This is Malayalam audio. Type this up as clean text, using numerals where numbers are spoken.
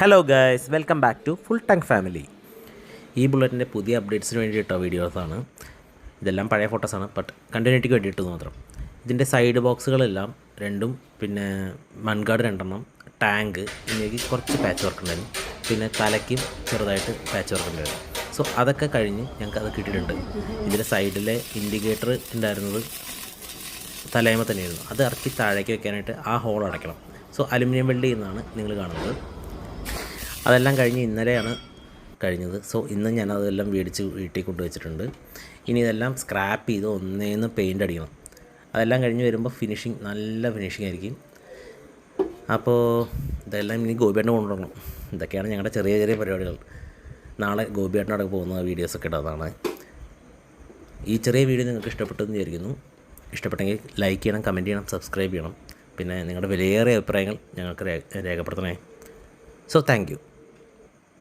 Hello guys, welcome back to full tank family. ഈ ബുള്ളറ്റിൻ്റെ പുതിയ അപ്ഡേറ്റ്സിന് വേണ്ടിയിട്ടോ വീഡിയോസാണ്. ഇതെല്ലാം പഴയ ഫോട്ടോസാണ്, ബട്ട് കണ്ടിന്യൂറ്റിക്ക് വേണ്ടിയിട്ട് മാത്രം. ഇതിൻ്റെ സൈഡ് ബോക്സുകളെല്ലാം രണ്ടും, പിന്നെ മൺഗാർഡ് 2 ടാങ്ക് എന്നിവയ്ക്ക് കുറച്ച് പാച്ച് വർക്ക് ഉണ്ടായിരുന്നു. പിന്നെ തലയ്ക്കും ചെറുതായിട്ട് പാച്ച് വർക്ക് ഉണ്ടായിരുന്നു. സോ അതൊക്കെ കഴിഞ്ഞ് ഞങ്ങൾക്ക് അത് കിട്ടിയിട്ടുണ്ട്. ഇതിൻ്റെ സൈഡിലെ ഇൻഡിക്കേറ്റർ ഉണ്ടായിരുന്നത് തലയമ തന്നെയായിരുന്നു. അത് ഇറക്കി താഴേക്ക് വെക്കാനായിട്ട് ആ ഹോൾ അടയ്ക്കണം. സോ അലുമിനിയം വെൽഡ് ചെയ്യുന്നതാണ് നിങ്ങൾ കാണുന്നത്. അതെല്ലാം കഴിഞ്ഞ് ഇന്നലെയാണ് കഴിഞ്ഞത്. സോ ഇന്ന് ഞാനതെല്ലാം മേടിച്ച് വീട്ടിൽ കൊണ്ടുവച്ചിട്ടുണ്ട്. ഇനി ഇതെല്ലാം സ്ക്രാപ്പ് ചെയ്ത് ഒന്നേന്ന് പെയിൻ്റ് അടിക്കണം. അതെല്ലാം കഴിഞ്ഞ് വരുമ്പോൾ നല്ല ഫിനിഷിംഗ് ആയിരിക്കും. അപ്പോൾ ഇതെല്ലാം ഇനി ഗോപിയേട്ടനെ കൊണ്ടുവരണം. ഇതൊക്കെയാണ് ഞങ്ങളുടെ ചെറിയ ചെറിയ പരിപാടികൾ. നാളെ ഗോപിയേട്ടനോടെ പോകുന്ന വീഡിയോസൊക്കെ ഇടുന്നതാണ്. ഈ ചെറിയ വീഡിയോ നിങ്ങൾക്ക് ഇഷ്ടപ്പെട്ടെന്ന് വിചാരിക്കുന്നു. ഇഷ്ടപ്പെട്ടെങ്കിൽ ലൈക്ക് ചെയ്യണം, കമൻറ്റ് ചെയ്യണം, സബ്സ്ക്രൈബ് ചെയ്യണം. പിന്നെ നിങ്ങളുടെ വിലയേറിയ അഭിപ്രായങ്ങൾ ഞങ്ങൾക്ക് രേഖപ്പെടുത്തണേ. So thank you.